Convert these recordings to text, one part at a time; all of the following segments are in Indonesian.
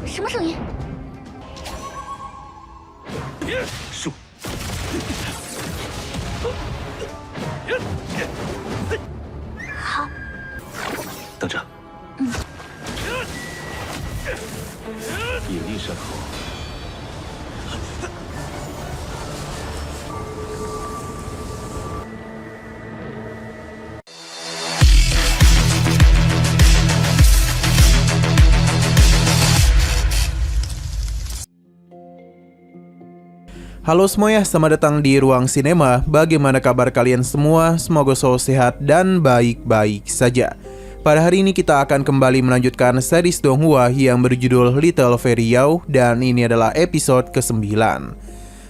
什么声音？树。好，等着。引力善后。Halo semuanya, selamat datang di Ruang Sinema. Bagaimana kabar kalian semua? Semoga selalu sehat dan baik-baik saja. Pada hari ini kita akan kembali melanjutkan series Donghua yang berjudul Little Fairy Yao, dan ini adalah episode ke-9.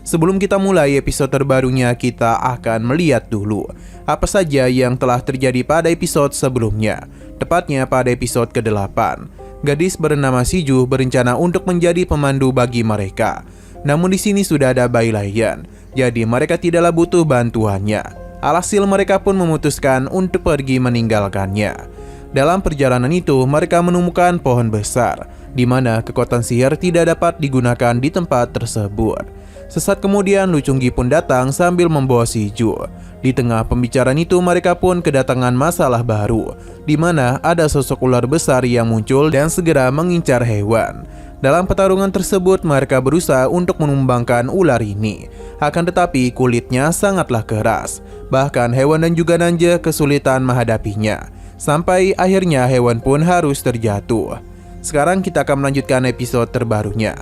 Sebelum kita mulai episode terbarunya, kita akan melihat dulu apa saja yang telah terjadi pada episode sebelumnya. Tepatnya pada episode ke-8. Gadis bernama Shiju berencana untuk menjadi pemandu bagi mereka. Namun di sini sudah ada Bai Laiyan, jadi mereka tidaklah butuh bantuannya. Alhasil mereka pun memutuskan untuk pergi meninggalkannya. Dalam perjalanan itu, mereka menemukan pohon besar, di mana kekuatan sihir tidak dapat digunakan di tempat tersebut. Sesaat kemudian, Lu Chunggi pun datang sambil membawa Shiju. Di tengah pembicaraan itu, mereka pun kedatangan masalah baru, di mana ada sosok ular besar yang muncul dan segera mengincar hewan. Dalam pertarungan tersebut, mereka berusaha untuk menumbangkan ular ini. Akan tetapi kulitnya sangatlah keras. Bahkan hewan dan juga Nanja kesulitan menghadapinya. Sampai akhirnya hewan pun harus terjatuh. Sekarang kita akan melanjutkan episode terbarunya.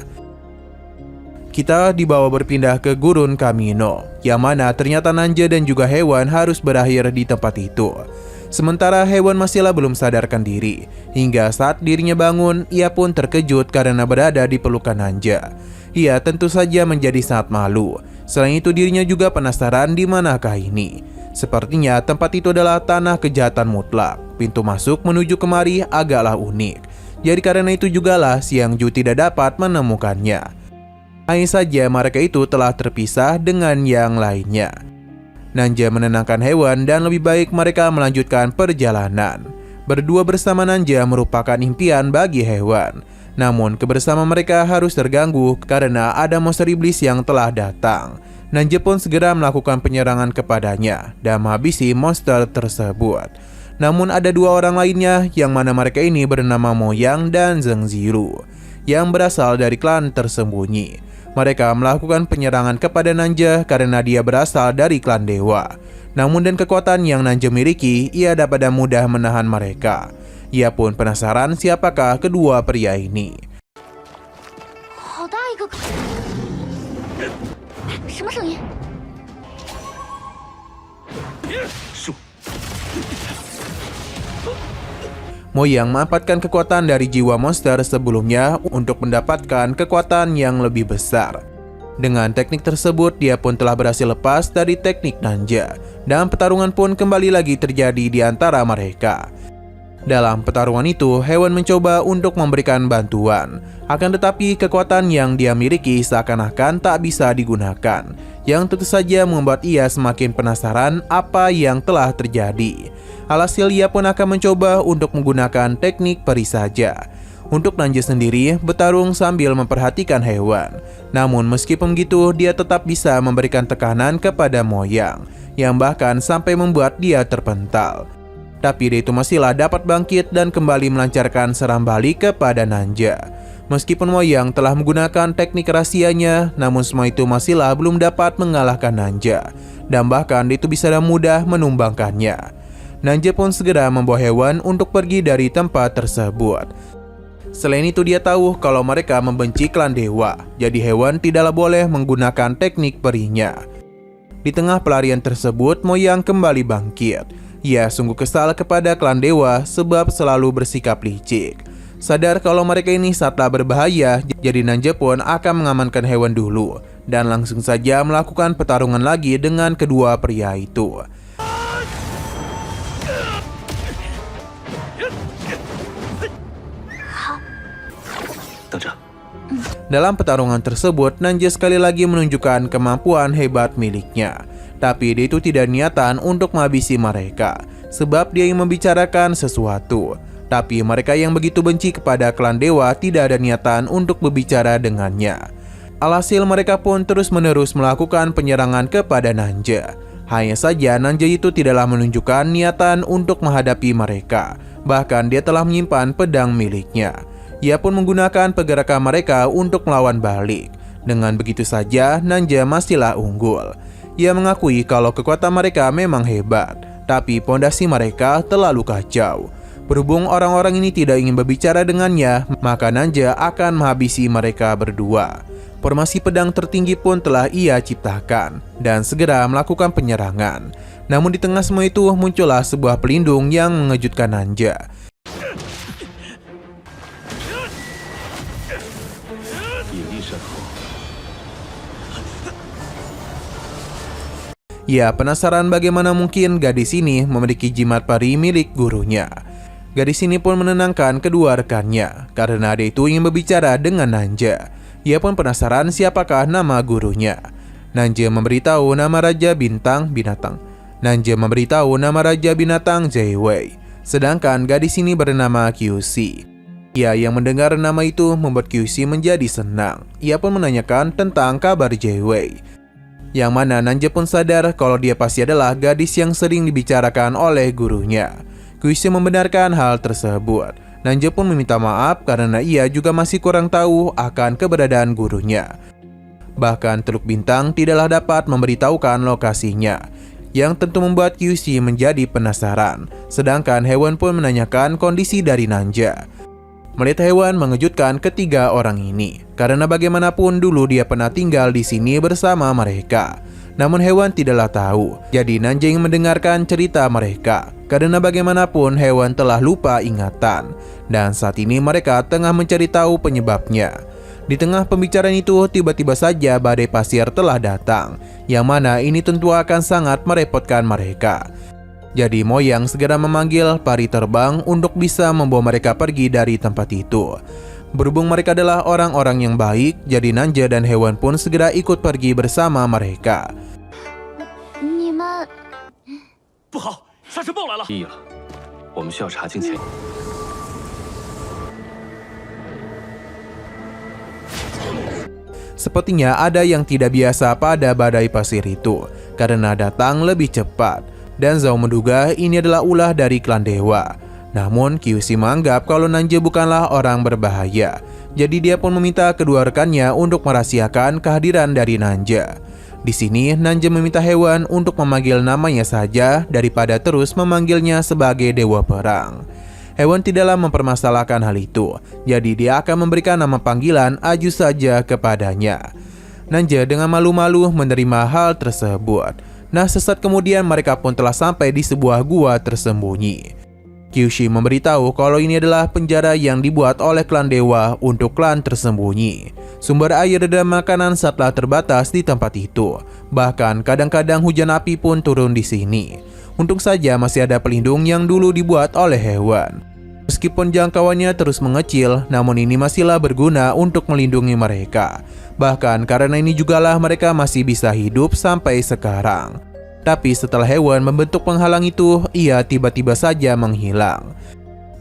Kita dibawa berpindah ke Gurun Kamino, yang mana ternyata Nanja dan juga hewan harus berakhir di tempat itu. Sementara hewan masihlah belum sadarkan diri. Hingga saat dirinya bangun, ia pun terkejut karena berada di pelukan Nanja. Ia tentu saja menjadi sangat malu. Selain itu dirinya juga penasaran di manakah ini. Sepertinya tempat itu adalah tanah kejahatan mutlak. Pintu masuk menuju kemari agaklah unik. Jadi karena itu jugalah Xiang Ju tidak dapat menemukannya. Hanya saja mereka itu telah terpisah dengan yang lainnya. Nanja menenangkan hewan dan lebih baik mereka melanjutkan perjalanan. Berdua bersama Nanja merupakan impian bagi hewan. Namun kebersamaan mereka harus terganggu karena ada monster iblis yang telah datang. Nanja pun segera melakukan penyerangan kepadanya dan menghabisi monster tersebut. Namun ada dua orang lainnya yang mana mereka ini bernama Moyang dan Zheng Ziru yang berasal dari klan tersembunyi. Mereka melakukan penyerangan kepada Nanja karena dia berasal dari klan dewa. Namun dengan kekuatan yang Nanja miliki, ia dapat mudah menahan mereka. Ia pun penasaran siapakah kedua pria ini. Moyang memanfaatkan kekuatan dari jiwa monster sebelumnya untuk mendapatkan kekuatan yang lebih besar. Dengan teknik tersebut, dia pun telah berhasil lepas dari teknik Nanja. Dan pertarungan pun kembali lagi terjadi di antara mereka. Dalam pertarungan itu, hewan mencoba untuk memberikan bantuan. Akan tetapi kekuatan yang dia miliki seakan-akan tak bisa digunakan. Yang tentu saja membuat ia semakin penasaran apa yang telah terjadi. Alhasil ia pun akan mencoba untuk menggunakan teknik peri saja. Untuk Nanja sendiri bertarung sambil memperhatikan hewan. Namun meskipun begitu, dia tetap bisa memberikan tekanan kepada Moyang, yang bahkan sampai membuat dia terpental. Tapi dia itu masihlah dapat bangkit dan kembali melancarkan serangan balik kepada Nanja. Meskipun Moyang telah menggunakan teknik rahasianya, namun semua itu masihlah belum dapat mengalahkan Nanja. Dan bahkan dia itu bisa mudah menumbangkannya. Nanja pun segera membawa hewan untuk pergi dari tempat tersebut. Selain itu dia tahu kalau mereka membenci klan dewa, jadi hewan tidaklah boleh menggunakan teknik perinya. Di tengah pelarian tersebut, Moyang kembali bangkit. Ia sungguh kesal kepada klan dewa sebab selalu bersikap licik. Sadar kalau mereka ini sangatlah berbahaya, jadi Nanja pun akan mengamankan hewan dulu dan langsung saja melakukan pertarungan lagi dengan kedua pria itu. Dalam pertarungan tersebut, Nanja sekali lagi menunjukkan kemampuan hebat miliknya. Tapi dia itu tidak niatan untuk menghabisi mereka, sebab dia ingin membicarakan sesuatu. Tapi mereka yang begitu benci kepada klan dewa tidak ada niatan untuk berbicara dengannya. Alhasil mereka pun terus-menerus melakukan penyerangan kepada Nanja. Hanya saja Nanja itu tidaklah menunjukkan niatan untuk menghadapi mereka. Bahkan dia telah menyimpan pedang miliknya. Ia pun menggunakan pergerakan mereka untuk melawan balik. Dengan begitu saja Nanja masihlah unggul. Ia mengakui kalau kekuatan mereka memang hebat, tapi pondasi mereka terlalu kacau. Berhubung orang-orang ini tidak ingin berbicara dengannya, maka Nanja akan menghabisi mereka berdua. Formasi pedang tertinggi pun telah ia ciptakan dan segera melakukan penyerangan. Namun di tengah semua itu muncullah sebuah pelindung yang mengejutkan Nanja. Ia penasaran bagaimana mungkin gadis ini memiliki jimat pari milik gurunya. Gadis ini pun menenangkan kedua rekannya karena dia itu ingin berbicara dengan Nanja. Ia pun penasaran siapakah nama gurunya. Nanja memberitahu nama Raja Bintang Binatang. Nanja memberitahu nama Raja Binatang Jiewei. Sedangkan gadis ini bernama QC. Ia yang mendengar nama itu membuat QC menjadi senang. Ia pun menanyakan tentang kabar Jiewei. Yang mana Nanja pun sadar kalau dia pasti adalah gadis yang sering dibicarakan oleh gurunya. QC membenarkan hal tersebut. Nanja pun meminta maaf karena ia juga masih kurang tahu akan keberadaan gurunya. Bahkan Teluk Bintang tidaklah dapat memberitahukan lokasinya, yang tentu membuat QC menjadi penasaran. Sedangkan hewan pun menanyakan kondisi dari Nanja. Melihat hewan mengejutkan ketiga orang ini, karena bagaimanapun dulu dia pernah tinggal di sini bersama mereka. Namun hewan tidaklah tahu, jadi Nanja ingin mendengarkan cerita mereka. Karena bagaimanapun hewan telah lupa ingatan, dan saat ini mereka tengah mencari tahu penyebabnya. Di tengah pembicaraan itu, tiba-tiba saja badai pasir telah datang, yang mana ini tentu akan sangat merepotkan mereka. Jadi Moyang segera memanggil pari terbang untuk bisa membawa mereka pergi dari tempat itu. Berhubung mereka adalah orang-orang yang baik, jadi Nanja dan hewan pun segera ikut pergi bersama mereka. 你们 不好，沙尘暴来了！异了，我们需要查清前因。 Sepertinya ada yang tidak biasa pada badai pasir itu, karena datang lebih cepat. Dan Zhao menduga ini adalah ulah dari klan dewa. Namun QC menganggap kalau Nanja bukanlah orang berbahaya. Jadi dia pun meminta kedua rekannya untuk merahasiakan kehadiran dari Nanja. Di sini Nanja meminta hewan untuk memanggil namanya saja daripada terus memanggilnya sebagai dewa perang. Hewan tidaklah mempermasalahkan hal itu, jadi dia akan memberikan nama panggilan Aju saja kepadanya. Nanja dengan malu-malu menerima hal tersebut. Nah, sesaat kemudian mereka pun telah sampai di sebuah gua tersembunyi. Kyushi memberitahu kalau ini adalah penjara yang dibuat oleh klan dewa untuk klan tersembunyi. Sumber air dan makanan sangatlah terbatas di tempat itu. Bahkan kadang-kadang hujan api pun turun di sini. Untung saja masih ada pelindung yang dulu dibuat oleh hewan. Meskipun jangkauannya terus mengecil, namun ini masihlah berguna untuk melindungi mereka. Bahkan karena ini jugalah mereka masih bisa hidup sampai sekarang. Tapi setelah hewan membentuk penghalang itu, ia tiba-tiba saja menghilang.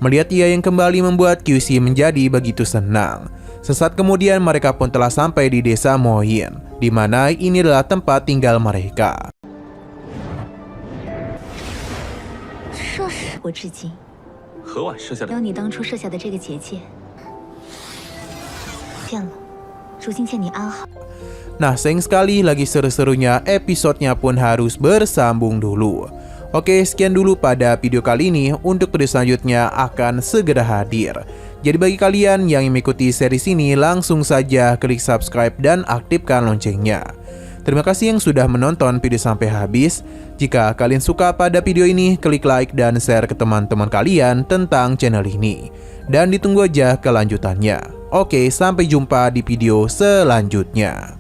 Melihat ia yang kembali membuat QC menjadi begitu senang. Sesaat kemudian mereka pun telah sampai di desa Moyin, di mana ini adalah tempat tinggal mereka. 设使我至今， 河晚设下的 有你当初设下的这个结界，变了。如今见你安好。 Nah, sayang sekali lagi seru-serunya episodenya pun harus bersambung dulu. Oke, sekian dulu pada video kali ini. Untuk video selanjutnya akan segera hadir. Jadi bagi kalian yang mengikuti series ini, langsung saja klik subscribe dan aktifkan loncengnya. Terima kasih yang sudah menonton video sampai habis. Jika kalian suka pada video ini, klik like dan share ke teman-teman kalian tentang channel ini. Dan ditunggu aja kelanjutannya. Oke, sampai jumpa di video selanjutnya.